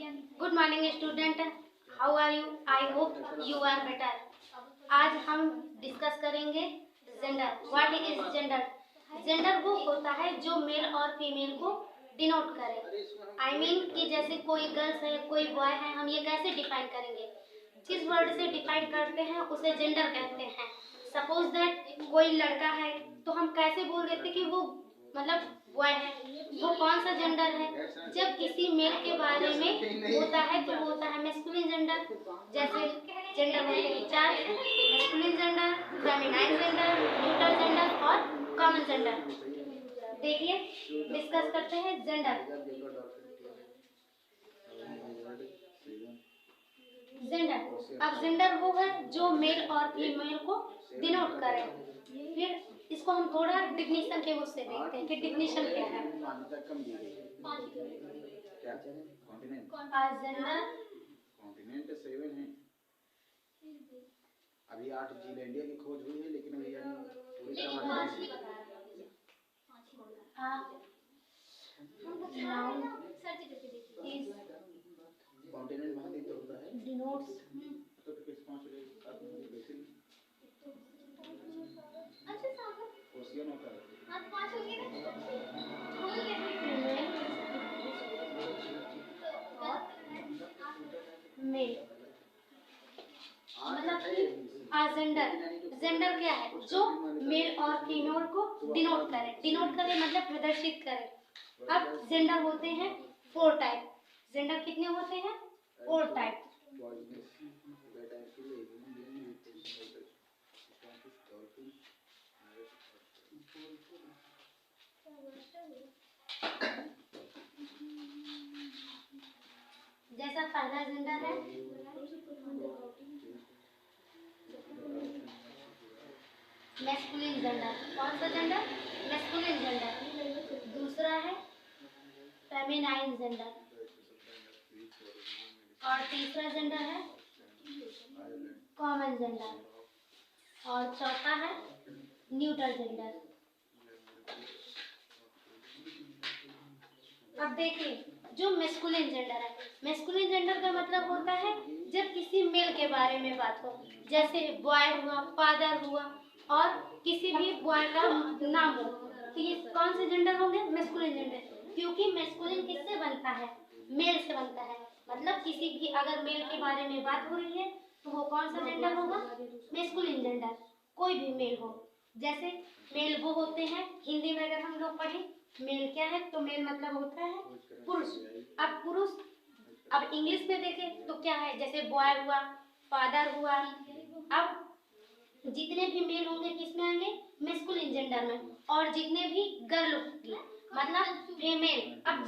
Good morning student, how are you? I hope you are better. आज हम discuss करेंगे gender. What is gender? Gender वो होता है जो मेल और फीमेल को डिनोट करे। आई मीन कि जैसे कोई गर्ल्स है, कोई बॉय है, हम ये कैसे डिफाइन करेंगे? जिस वर्ड से डिफाइन करते हैं उसे जेंडर कहते हैं। सपोज दैट कोई लड़का है तो हम कैसे बोल देते कि वो मतलब बॉय है, वो कौन सा जेंडर है? जब किसी मेल के बारे में होता है तो होता है मैस्कुलिन जेंडर। जैसे जेंडर होते हैं चार: masculine gender, feminine gender, neutral gender और कॉमन जेंडर। देखिए, डिस्कस करते हैं जेंडर। जेंडर, अब जेंडर वो है जो मेल और फीमेल को डिनोट करे। फिर इसको हम थोड़ा डिफिनेशन के उससे देखते हैं कि डिफिनेशन क्या है। जेंडर कॉन्टिनेंट 7 है। अभी 8 जीलैंडिया की खोज हुई है, लेकिन अभी पूरी कॉन्टिनेंट महाद्वीप होता है डिनोट्स तो किस 5 बेसिन ओशियन होता है। मेल मतलब जेंडर, जेंडर क्या है? जो मेल और फीमेल को डिनोट करे। डिनोट करे मतलब प्रदर्शित करे। अब जेंडर होते हैं 4 टाइप। जेंडर कितने होते हैं? 4 टाइप। जैसा पहला जेंडर है मैस्कुलिन जेंडर। कौन सा जेंडर? Masculine gender. दूसरा है फेमिनाइन जेंडर और तीसरा जेंडर है कॉमन जेंडर और चौथा है न्यूट्रल जेंडर। अब देखिए, जो मैस्कुलिन जेंडर है, मैस्कुलिन जेंडर का मतलब होता है जब किसी मेल के बारे में बात हो, जैसे बॉय हुआ, फादर हुआ और किसी भी बॉय का नाम हो, तो ये कौन से जेंडर होंगे? Masculine gender. क्योंकि मैस्कुलिन किससे बनता है? मेल से बनता है। मतलब किसी की अगर मेल के बारे में बात हो रही है तो वो कौन सा जेंडर होगा? Masculine gender. कोई भी मेल हो, जैसे मेल वो होते हैं, हिंदी में अगर हम लोग पढ़ें मेल क्या है तो मेल मतलब होता है पुरुष। अब पुरुष, अब इंग्लिश में देखें तो क्या है? जैसे बॉय हुआ, फादर हुआ। अब जितने भी मेल होंगे किसमें आएंगे? मैस्कुलिन जेंडर में। और जितने भी गर्ल होंगी मतलब फीमेल। अब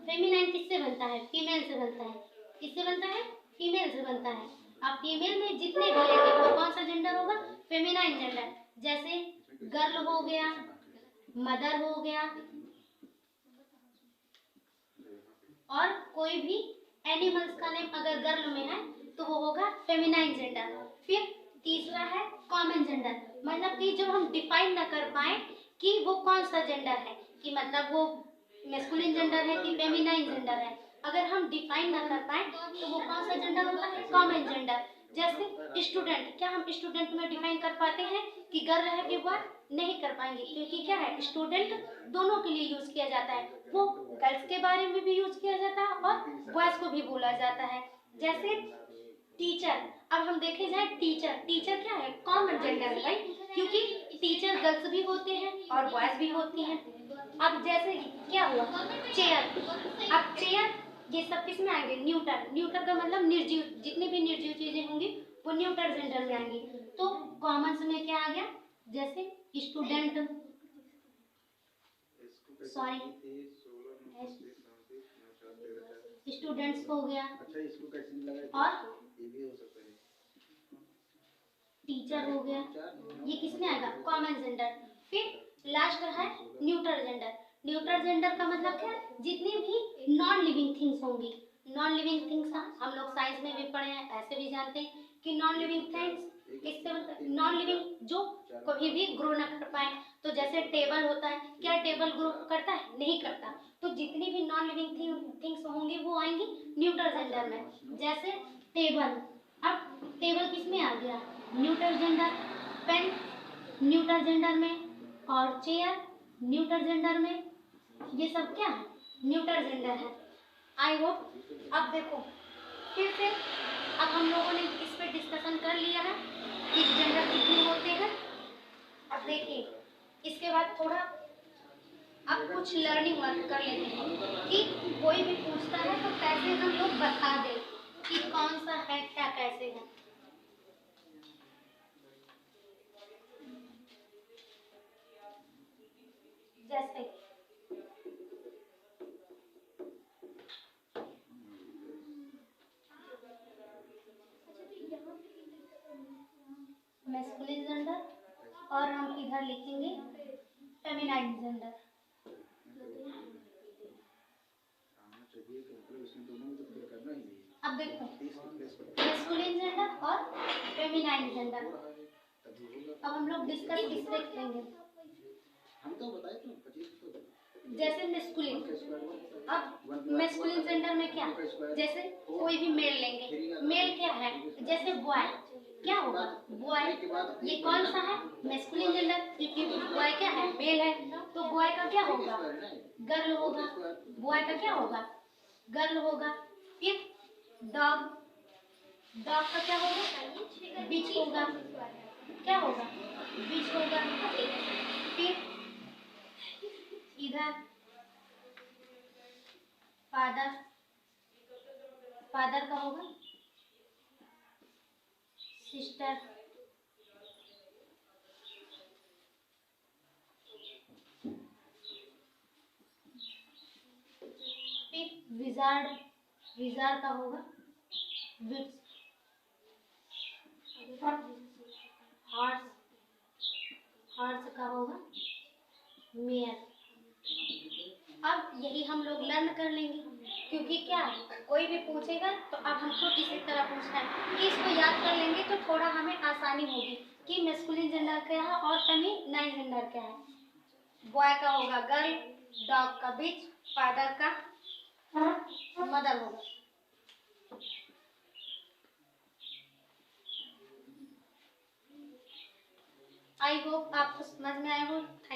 फेमिनाइन किससे बनता है? फीमेल से बनता है। किससे बनता है? फीमेल से बनता है। अब फीमेल में जितने भी आएंगे वो कौन सा जेंडर होगा? Feminine gender. जैसे गर्ल हो गया, मदर हो गया और कोई भी एनिमल्स का नेम अगर गर्ल में है तो वो होगा फेमिनाइन जेंडर। फिर तीसरा है कॉमन जेंडर। मतलब कि जब हम डिफाइन ना कर पाए कि वो कौन सा जेंडर है, कि मतलब वो मैस्कुलिन जेंडर है कि फेमिनाइन जेंडर है, अगर हम डिफाइन ना कर पाए तो वो कौन सा जेंडर होता है? Common gender. जैसे स्टूडेंट, क्या हम स्टूडेंट में डिफाइन कर पाते हैं कि गर्ल है कि बॉय? नहीं कर पाएंगे, क्योंकि क्या है, स्टूडेंट दोनों के लिए यूज किया जाता है। वो गर्ल्स के बारे में भी यूज किया जाता है और बॉयज को भी बोला जाता है। जैसे टीचर, अब हम देखे जाए टीचर, टीचर क्या है? कॉमन जेंडर है भाई, क्योंकि टीचर गर्ल्स भी होते हैं और बॉयज भी होती हैं। अब जैसे क्या हुआ चेयर, अब चेयर ये सब किस में आएंगे? न्यूट्रल। न्यूट्रल का मतलब निर्जीव, जितनी भी निर्जीव चीजें होंगी वो न्यूट्रल जेंडर में आएंगी। तो कॉमन्स में क्या आ गया? जैसे स्टूडेंट, सॉरी स्टूडेंट्स हो गया। अच्छा, इसको कैसे लगा? और ये भी हो सकता है टीचर हो गया, ये किसमें आएगा? Common gender. फिर लास्ट है न्यूट्रल जेंडर। न्यूट्रल जेंडर का मतलब क्या? जितनी भी नॉन लिविंग थिंग्स होंगी, नॉन लिविंग थिंग्स हम लोग साइंस में भी पढ़े हैं, ऐसे भी जानते हैं कि नॉन लिविंग थिंग्स किससे बनता है? नॉन लिविंग जो कभी भी ग्रो न कर पाए। तो जैसे टेबल होता है, क्या टेबल ग्रो करता है? नहीं करता। तो जितनी भी नॉन लिविंग थिंग्स होंगी वो आएंगी न्यूट्रल जेंडर में। जैसे टेबल, अब टेबल किस में आ गया? Neutral gender. Pen neutral gender में, और चेयर न्यूट्रल जेंडर में। ये सब क्या है? न्यूट्रल जेंडर है। आई होप अब देखो फिर से अब हम लोगों ने इस पे डिस्कशन कर लिया है कि जेंडर कितने होते हैं। अब देखिए इसके बाद थोड़ा अब कुछ लर्निंग वर्क कर लेते हैं कि कोई भी पूछता है तो कैसे हम लोग बता दें कि कौन सा है क्या कैसे है। जैसे मैस्कुलिन जेंडर और हम इधर लिखेंगे फेमिनाइन जेंडर। आना चाहिए कि मतलब इसमें दोनों में तो फिर करना ही नहीं है। अब देखो 30 मैस्कुलिन जेंडर और फेमिनाइन जेंडर। तभी होगा। अब हम लोग डिस्कस किससे करेंगे? हम तो बताए तो 25 तो जैसे मैस्कुलिन, अब मैस्कुलिन जेंडर में क्या? जैसे कोई भी मेल लेंगे, मेल क्या है? जैसे बॉय क्या होगा? बॉय ये कौन सा है? मैस्कुलिन जेंडर, क्योंकि बॉय क्या है? मेल है, तो बॉय का क्या होगा? गर्ल होगा। बॉय का क्या होगा? गर्ल होगा। फिर डॉग, डॉग का क्या होगा? बिच होगा। क्या होगा? बिच होगा। फिर इधर फादर, फादर का होगा सिस्टर। फिर विजार्ड, विजार्ड का होगा विट्स। हॉर्स, हॉर्स का होगा मेयर। अब यही हम लोग लर्न कर लेंगे, क्योंकि क्या कोई भी पूछेगा तो अब हमको इसी तरह पूछना है कि इसको याद कर लेंगे तो थोड़ा हमें आसानी होगी कि मैस्कुलिन जेंडर क्या है और फेमिनाइन जेंडर क्या है। बॉय का होगा गर्ल, डॉग का बिच, फादर का मदर होगा। आई होप आपको समझ में आया हो। थैंक